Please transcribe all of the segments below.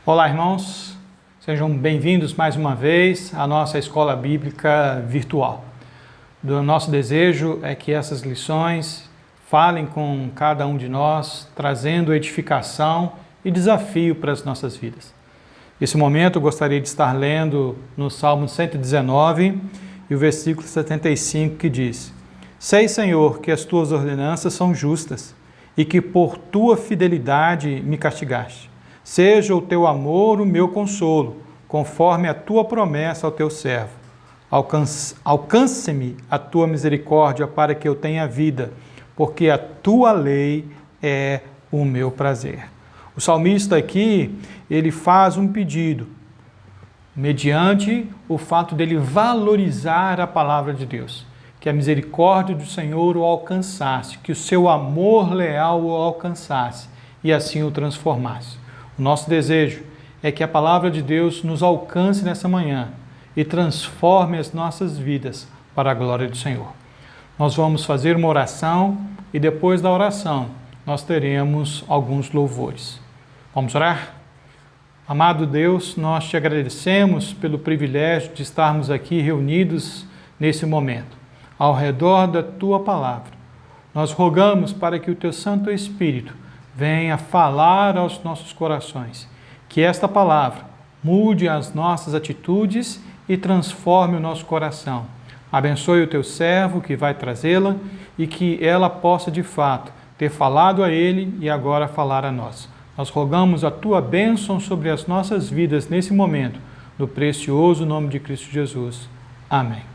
Olá, irmãos, sejam bem-vindos mais uma vez à nossa escola bíblica virtual. O nosso desejo é que essas lições falem com cada um de nós, trazendo edificação e desafio para as nossas vidas. Nesse momento, eu gostaria de estar lendo no Salmo 119 e o versículo 75, que diz: Sei, Senhor, que as tuas ordenanças são justas e que por tua fidelidade me castigaste. Seja o teu amor o meu consolo, conforme a tua promessa ao teu servo. Alcance-me a tua misericórdia para que eu tenha vida, porque a tua lei é o meu prazer. O salmista aqui, ele faz um pedido, mediante o fato dele valorizar a palavra de Deus, que a misericórdia do Senhor o alcançasse, que o seu amor leal o alcançasse e assim o transformasse. O nosso desejo é que a palavra de Deus nos alcance nessa manhã e transforme as nossas vidas para a glória do Senhor. Nós vamos fazer uma oração e depois da oração nós teremos alguns louvores. Vamos orar? Amado Deus, nós te agradecemos pelo privilégio de estarmos aqui reunidos nesse momento, ao redor da tua palavra. Nós rogamos para que o teu Santo Espírito venha falar aos nossos corações, que esta palavra mude as nossas atitudes e transforme o nosso coração. Abençoe o teu servo que vai trazê-la e que ela possa de fato ter falado a ele e agora falar a nós. Nós rogamos a tua bênção sobre as nossas vidas nesse momento, no precioso nome de Cristo Jesus. Amém.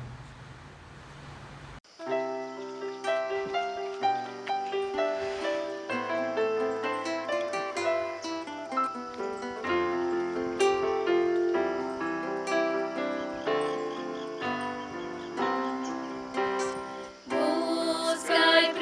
Justiça.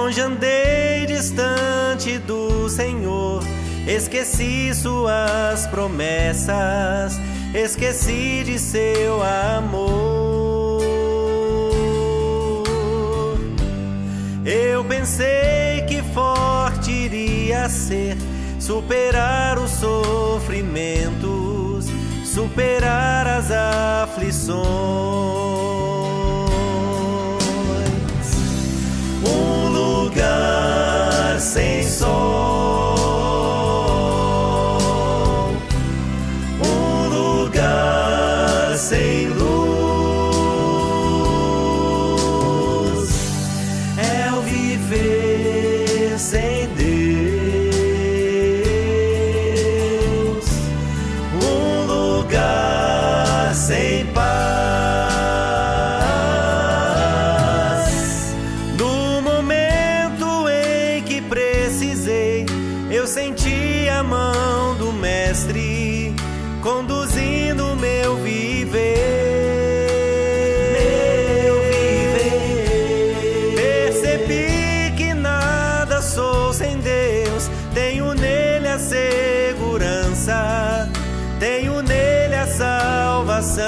longe andei distante do Senhor, esqueci suas promessas, esqueci de seu amor. Eu pensei que forte iria ser, superar os sofrimentos, superar as aflições. Um lugar sem sol, um lugar sem luz, é o viver sem Deus, um lugar sem paz. No momento em que precisei, eu senti a mão do Mestre conduzindo meu viver. Percebi que nada sou sem Deus, tenho nele a segurança, tenho nele a salvação.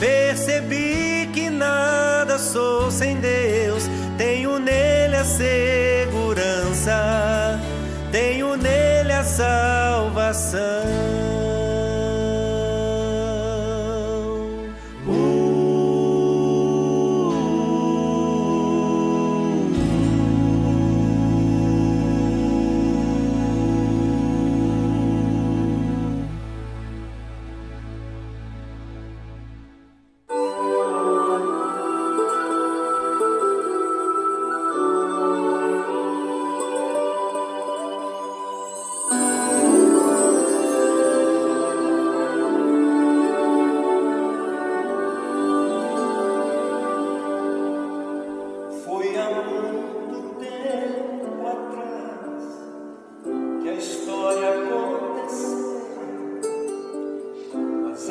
Percebi que nada sou sem Deus, tenho nele a segurança, tenho nele a salvação.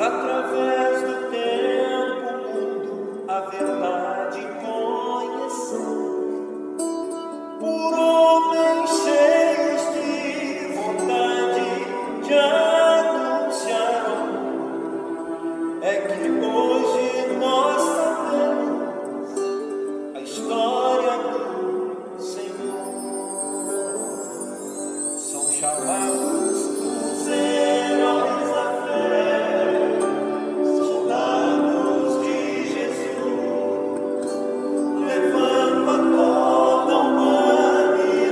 Através do tempo, o mundo a verdade conheceu, por homens cheios de vontade de anunciar. É que hoje nós sabemos a história do Senhor. São chamados os heróis da fé, humanidade.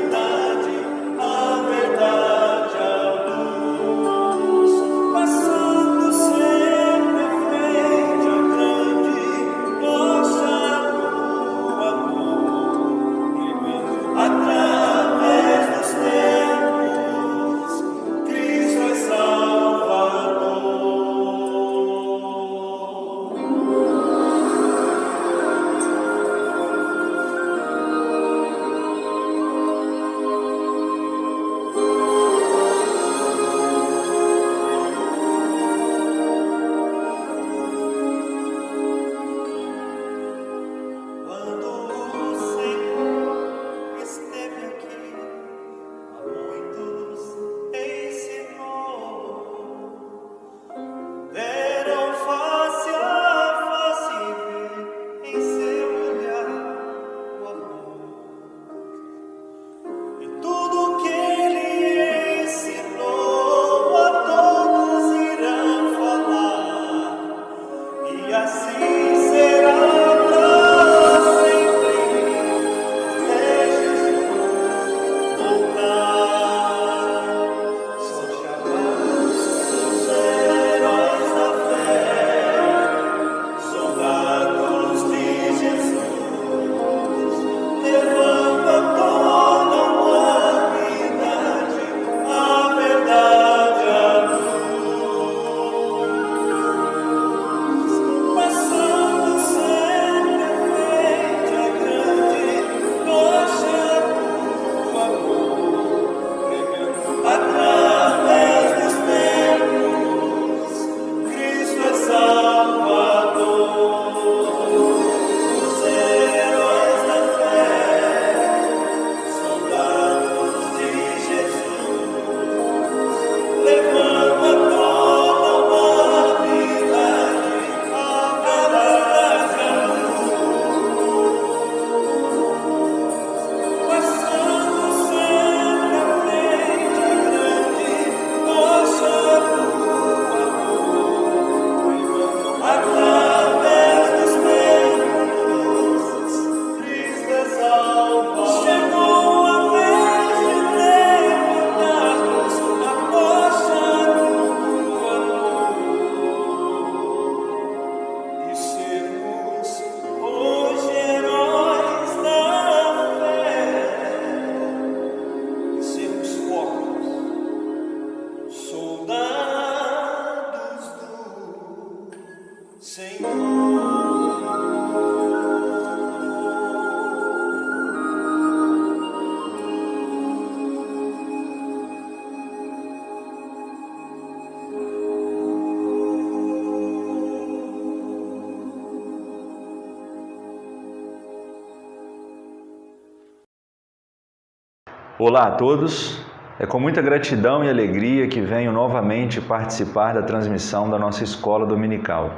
Olá a todos, é com muita gratidão e alegria que venho novamente participar da transmissão da nossa escola dominical.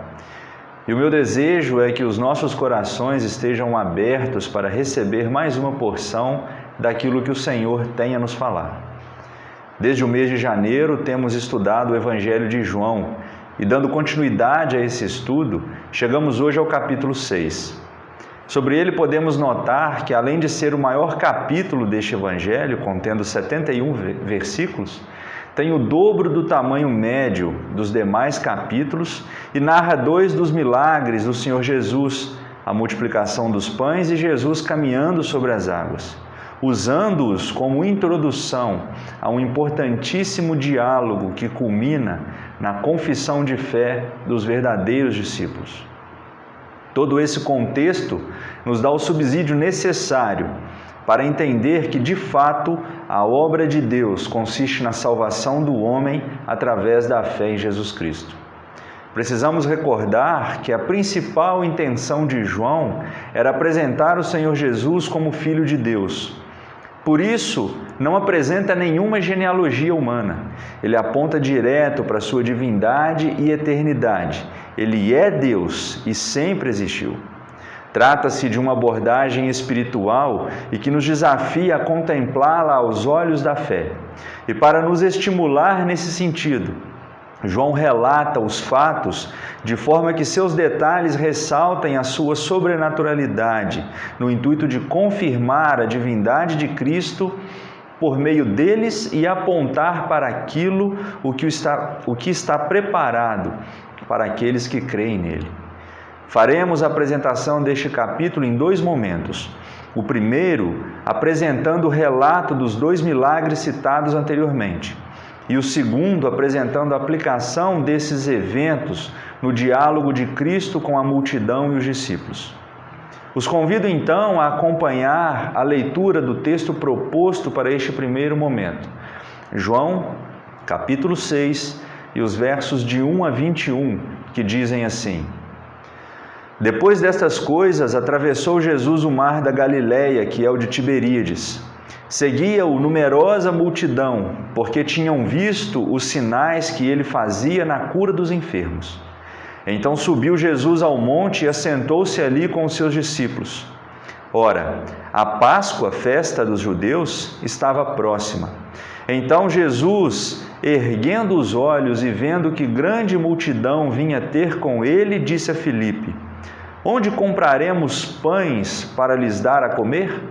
E o meu desejo é que os nossos corações estejam abertos para receber mais uma porção daquilo que o Senhor tem a nos falar. Desde o mês de janeiro temos estudado o Evangelho de João e, dando continuidade a esse estudo, chegamos hoje ao capítulo 6. Sobre ele podemos notar que, além de ser o maior capítulo deste Evangelho, contendo 71 versículos, tem o dobro do tamanho médio dos demais capítulos e narra 2 dos milagres do Senhor Jesus, a multiplicação dos pães e Jesus caminhando sobre as águas, usando-os como introdução a um importantíssimo diálogo que culmina na confissão de fé dos verdadeiros discípulos. Todo esse contexto nos dá o subsídio necessário para entender que, de fato, a obra de Deus consiste na salvação do homem através da fé em Jesus Cristo. Precisamos recordar que a principal intenção de João era apresentar o Senhor Jesus como Filho de Deus. Por isso, não apresenta nenhuma genealogia humana. Ele aponta direto para a sua divindade e eternidade. Ele é Deus e sempre existiu. Trata-se de uma abordagem espiritual e que nos desafia a contemplá-la aos olhos da fé. E para nos estimular nesse sentido, João relata os fatos de forma que seus detalhes ressaltem a sua sobrenaturalidade, no intuito de confirmar a divindade de Cristo por meio deles e apontar para aquilo o que está preparado para aqueles que creem nele. Faremos a apresentação deste capítulo em 2 momentos. O primeiro, apresentando o relato dos 2 milagres citados anteriormente. E o segundo, apresentando a aplicação desses eventos no diálogo de Cristo com a multidão e os discípulos. Os convido então a acompanhar a leitura do texto proposto para este primeiro momento. João, capítulo 6, e os versos de 1 a 21, que dizem assim: Depois destas coisas, atravessou Jesus o mar da Galileia, que é o de Tiberíades. Seguia-o numerosa multidão, porque tinham visto os sinais que ele fazia na cura dos enfermos. Então subiu Jesus ao monte e assentou-se ali com os seus discípulos. Ora, a Páscoa, festa dos judeus, estava próxima. Então Jesus, erguendo os olhos e vendo que grande multidão vinha ter com ele, disse a Filipe: Onde compraremos pães para lhes dar a comer?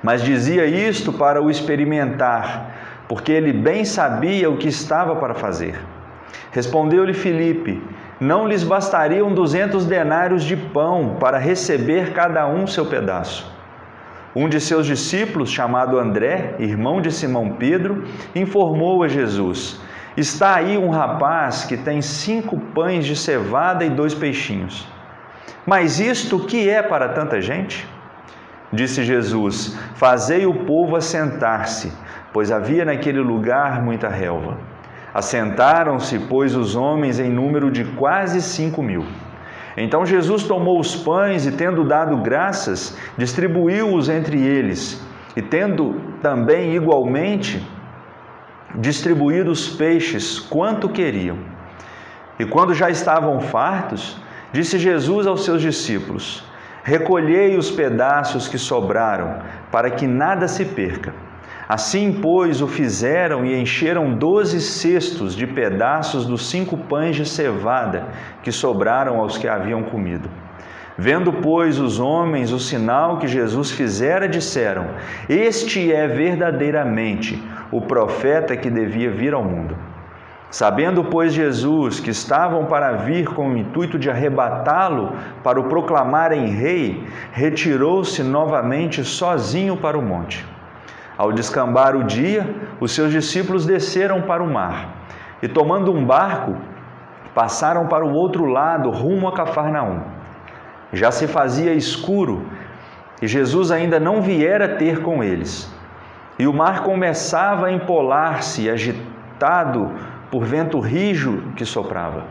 Mas dizia isto para o experimentar, porque ele bem sabia o que estava para fazer. Respondeu-lhe Filipe: Não lhes bastariam 200 denários de pão para receber cada um seu pedaço? Um de seus discípulos, chamado André, irmão de Simão Pedro, informou a Jesus: Está aí um rapaz que tem 5 pães de cevada e 2 peixinhos. Mas isto que é para tanta gente? Disse Jesus: Fazei o povo assentar-se, pois havia naquele lugar muita relva. Assentaram-se, pois, os homens em número de quase 5.000. Então Jesus tomou os pães e, tendo dado graças, distribuiu-os entre eles, e tendo também igualmente distribuído os peixes quanto queriam. E quando já estavam fartos, disse Jesus aos seus discípulos: Recolhei os pedaços que sobraram, para que nada se perca. Assim, pois, o fizeram e encheram 12 cestos de pedaços dos 5 pães de cevada que sobraram aos que haviam comido. Vendo, pois, os homens o sinal que Jesus fizera, disseram: Este é verdadeiramente o profeta que devia vir ao mundo. Sabendo, pois, Jesus que estavam para vir com o intuito de arrebatá-lo para o proclamarem rei, retirou-se novamente sozinho para o monte. Ao descambar o dia, os seus discípulos desceram para o mar e, tomando um barco, passaram para o outro lado, rumo a Cafarnaum. Já se fazia escuro e Jesus ainda não viera ter com eles. E o mar começava a empolar-se, agitado por vento rijo que soprava.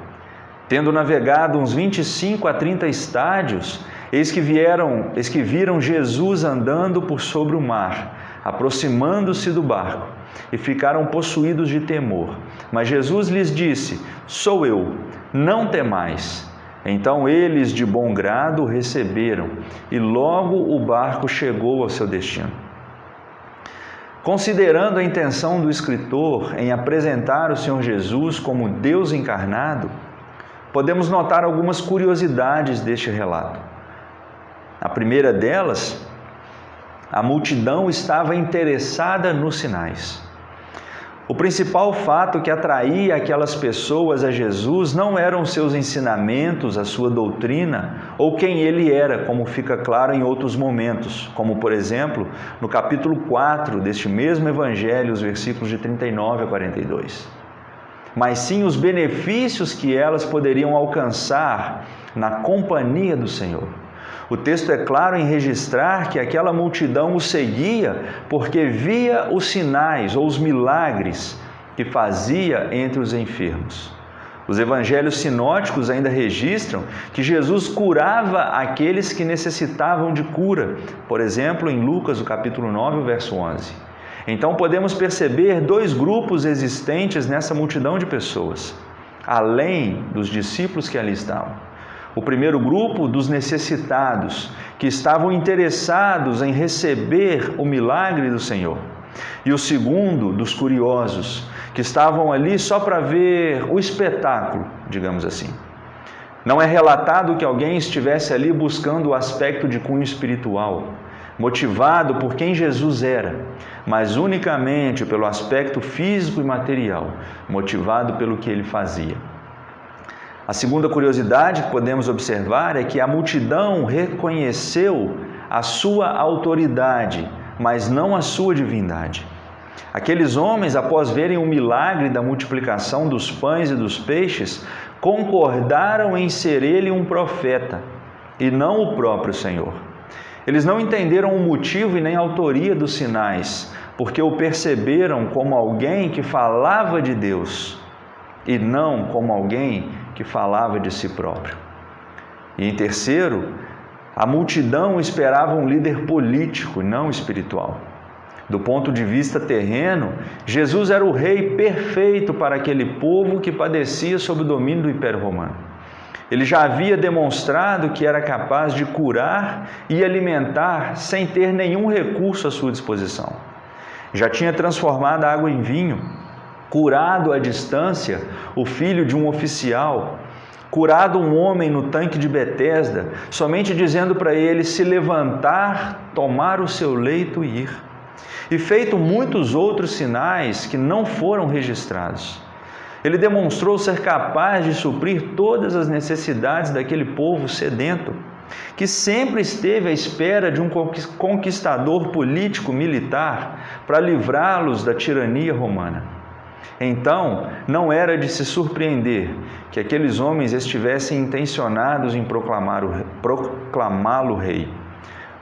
Tendo navegado uns 25 a 30 estádios, eis que viram Jesus andando por sobre o mar, aproximando-se do barco, e ficaram possuídos de temor. Mas Jesus lhes disse: sou eu, não temais. Então eles de bom grado o receberam, e logo o barco chegou ao seu destino. Considerando a intenção do escritor em apresentar o Senhor Jesus como Deus encarnado, podemos notar algumas curiosidades deste relato. A primeira delas, a multidão estava interessada nos sinais. O principal fato que atraía aquelas pessoas a Jesus não eram seus ensinamentos, a sua doutrina ou quem ele era, como fica claro em outros momentos, como por exemplo no capítulo 4 deste mesmo evangelho, os versículos de 39 a 42. Mas sim os benefícios que elas poderiam alcançar na companhia do Senhor. O texto é claro em registrar que aquela multidão o seguia porque via os sinais ou os milagres que fazia entre os enfermos. Os evangelhos sinóticos ainda registram que Jesus curava aqueles que necessitavam de cura, por exemplo, em Lucas, o capítulo 9, o verso 11. Então podemos perceber dois grupos existentes nessa multidão de pessoas, além dos discípulos que ali estavam. O primeiro grupo dos necessitados, que estavam interessados em receber o milagre do Senhor. E o segundo dos curiosos, que estavam ali só para ver o espetáculo, digamos assim. Não é relatado que alguém estivesse ali buscando o aspecto de cunho espiritual, motivado por quem Jesus era, mas unicamente pelo aspecto físico e material, motivado pelo que ele fazia. A segunda curiosidade que podemos observar é que a multidão reconheceu a sua autoridade, mas não a sua divindade. Aqueles homens, após verem o milagre da multiplicação dos pães e dos peixes, concordaram em ser ele um profeta, e não o próprio Senhor. Eles não entenderam o motivo e nem a autoria dos sinais, porque o perceberam como alguém que falava de Deus, e não como alguém que falava de si próprio. E em terceiro, a multidão esperava um líder político, não espiritual. Do ponto de vista terreno, Jesus era o rei perfeito para aquele povo que padecia sob o domínio do Império Romano. Ele já havia demonstrado que era capaz de curar e alimentar sem ter nenhum recurso à sua disposição. Já tinha transformado a água em vinho, curado à distância o filho de um oficial, curado um homem no tanque de Betesda, somente dizendo para ele se levantar, tomar o seu leito e ir. E feito muitos outros sinais que não foram registrados. Ele demonstrou ser capaz de suprir todas as necessidades daquele povo sedento, que sempre esteve à espera de um conquistador político-militar para livrá-los da tirania romana. Então, não era de se surpreender que aqueles homens estivessem intencionados em proclamá-lo rei.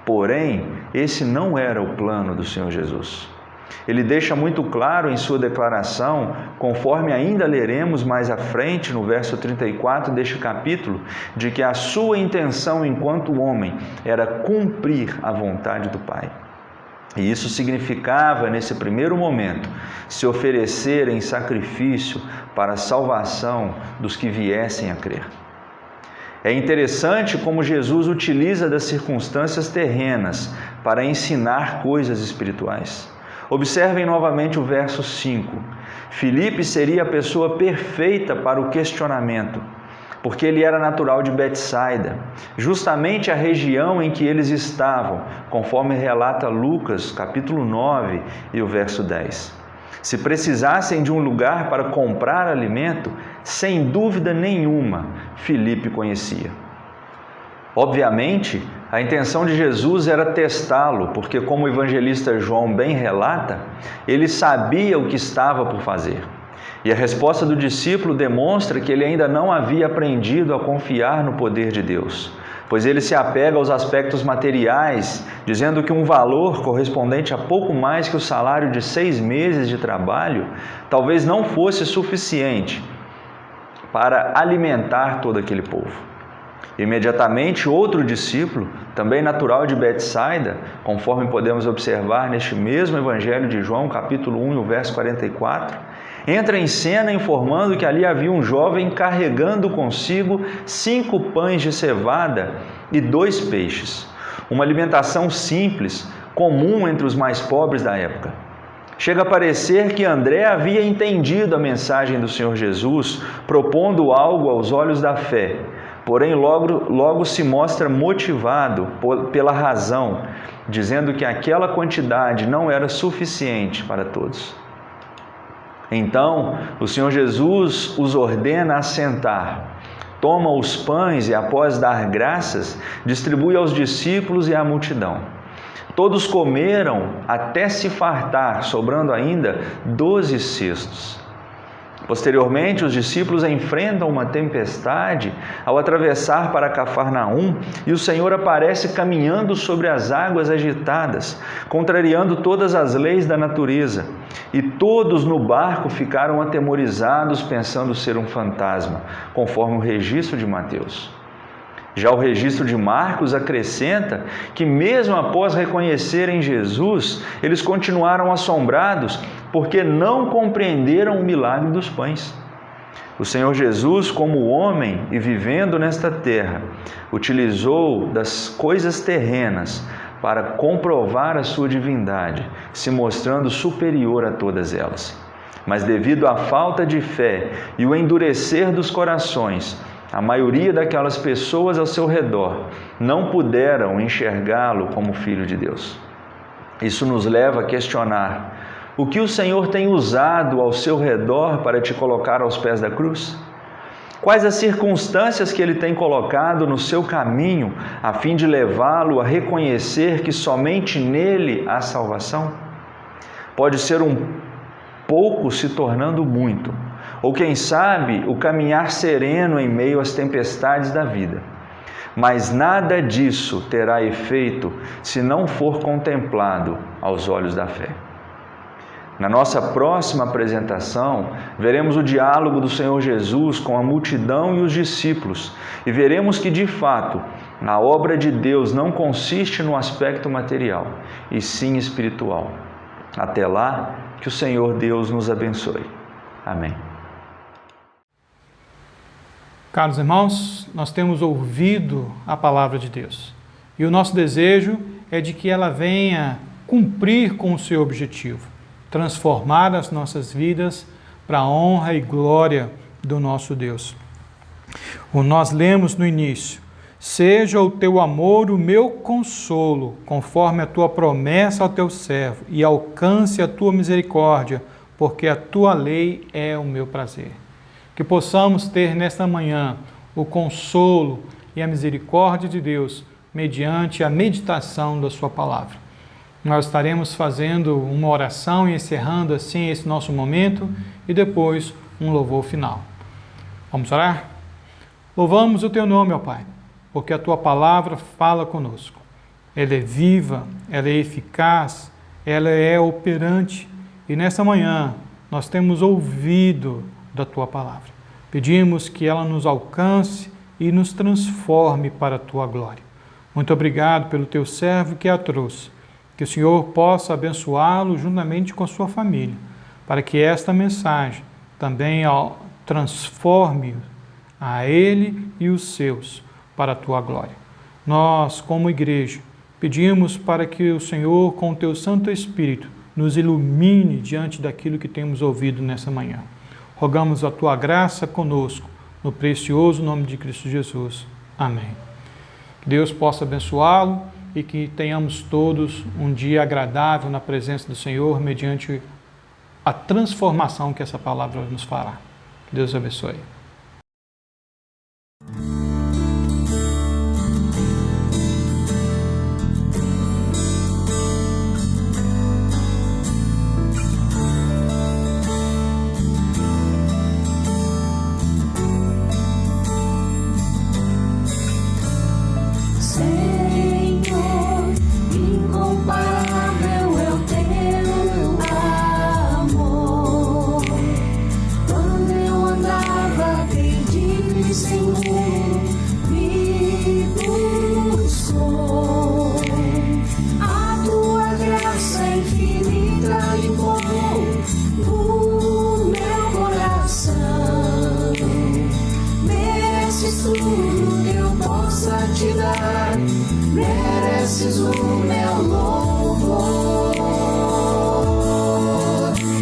Porém, esse não era o plano do Senhor Jesus. Ele deixa muito claro em sua declaração, conforme ainda leremos mais à frente, no verso 34 deste capítulo, de que a sua intenção enquanto homem era cumprir a vontade do Pai. E isso significava, nesse primeiro momento, se oferecer em sacrifício para a salvação dos que viessem a crer. É interessante como Jesus utiliza das circunstâncias terrenas para ensinar coisas espirituais. Observem novamente o verso 5. Filipe seria a pessoa perfeita para o questionamento, porque ele era natural de Betsaida, justamente a região em que eles estavam, conforme relata Lucas, capítulo 9 e o verso 10. Se precisassem de um lugar para comprar alimento, sem dúvida nenhuma, Filipe conhecia. Obviamente, a intenção de Jesus era testá-lo, porque como o evangelista João bem relata, ele sabia o que estava por fazer. E a resposta do discípulo demonstra que ele ainda não havia aprendido a confiar no poder de Deus, pois ele se apega aos aspectos materiais, dizendo que um valor correspondente a pouco mais que o salário de 6 meses de trabalho talvez não fosse suficiente para alimentar todo aquele povo. Imediatamente outro discípulo, também natural de Betsaida, conforme podemos observar neste mesmo Evangelho de João, capítulo 1, o verso 44, entra em cena informando que ali havia um jovem carregando consigo 5 pães de cevada e 2 peixes. Uma alimentação simples, comum entre os mais pobres da época. Chega a parecer que André havia entendido a mensagem do Senhor Jesus, propondo algo aos olhos da fé, porém logo se mostra motivado pela razão, dizendo que aquela quantidade não era suficiente para todos. Então, o Senhor Jesus os ordena a sentar. Toma os pães e, após dar graças, distribui aos discípulos e à multidão. Todos comeram até se fartar, sobrando ainda 12 cestos. Posteriormente, os discípulos enfrentam uma tempestade ao atravessar para Cafarnaum e o Senhor aparece caminhando sobre as águas agitadas, contrariando todas as leis da natureza. E todos no barco ficaram atemorizados, pensando ser um fantasma, conforme o registro de Mateus. Já o registro de Marcos acrescenta que mesmo após reconhecerem Jesus, eles continuaram assombrados porque não compreenderam o milagre dos pães. O Senhor Jesus, como homem e vivendo nesta terra, utilizou das coisas terrenas para comprovar a sua divindade, se mostrando superior a todas elas. Mas devido à falta de fé e o endurecer dos corações, a maioria daquelas pessoas ao seu redor não puderam enxergá-lo como Filho de Deus. Isso nos leva a questionar: o que o Senhor tem usado ao seu redor para te colocar aos pés da cruz? Quais as circunstâncias que Ele tem colocado no seu caminho a fim de levá-lo a reconhecer que somente nele há salvação? Pode ser um pouco se tornando muito, ou quem sabe o caminhar sereno em meio às tempestades da vida. Mas nada disso terá efeito se não for contemplado aos olhos da fé. Na nossa próxima apresentação, veremos o diálogo do Senhor Jesus com a multidão e os discípulos e veremos que, de fato, a obra de Deus não consiste no aspecto material, e sim espiritual. Até lá, que o Senhor Deus nos abençoe. Amém. Caros irmãos, nós temos ouvido a palavra de Deus e o nosso desejo é de que ela venha cumprir com o seu objetivo, transformar as nossas vidas para a honra e glória do nosso Deus. Nós lemos no início: seja o teu amor o meu consolo, conforme a tua promessa ao teu servo, e alcance a tua misericórdia, porque a tua lei é o meu prazer. Que possamos ter nesta manhã o consolo e a misericórdia de Deus mediante a meditação da sua palavra. Nós estaremos fazendo uma oração e encerrando assim esse nosso momento e depois um louvor final. Vamos orar? Louvamos o teu nome, ó Pai, porque a tua palavra fala conosco. Ela é viva, ela é eficaz, ela é operante e nesta manhã nós temos ouvido da tua palavra. Pedimos que ela nos alcance e nos transforme para a tua glória. Muito obrigado pelo teu servo que a trouxe. Que o Senhor possa abençoá-lo juntamente com a sua família, para que esta mensagem também transforme a ele e os seus para a tua glória. Nós, como igreja, pedimos para que o Senhor, com o teu Santo Espírito, nos ilumine diante daquilo que temos ouvido nessa manhã. Rogamos a tua graça conosco, no precioso nome de Cristo Jesus. Amém. Que Deus possa abençoá-lo e que tenhamos todos um dia agradável na presença do Senhor, mediante a transformação que essa palavra nos fará. Que Deus abençoe. Quando eu andava mereces o meu louvor.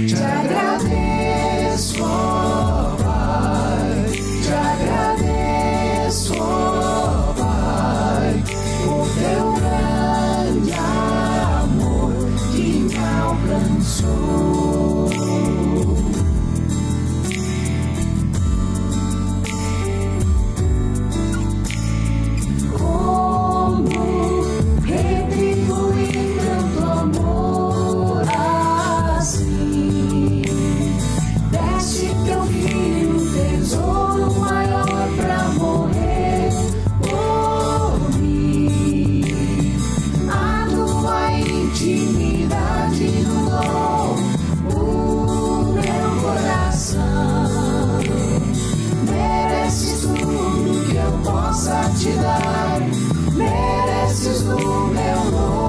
Te agradeço, ó Pai, te agradeço, ó Pai, por teu grande amor que me alcançou. Como retribuir tanto amor assim? Deste teu filho tesouro maior pra morrer por mim. A tua intimidade inundou o meu coração. Mereces tudo que eu possa te dar, mereces o meu louvor.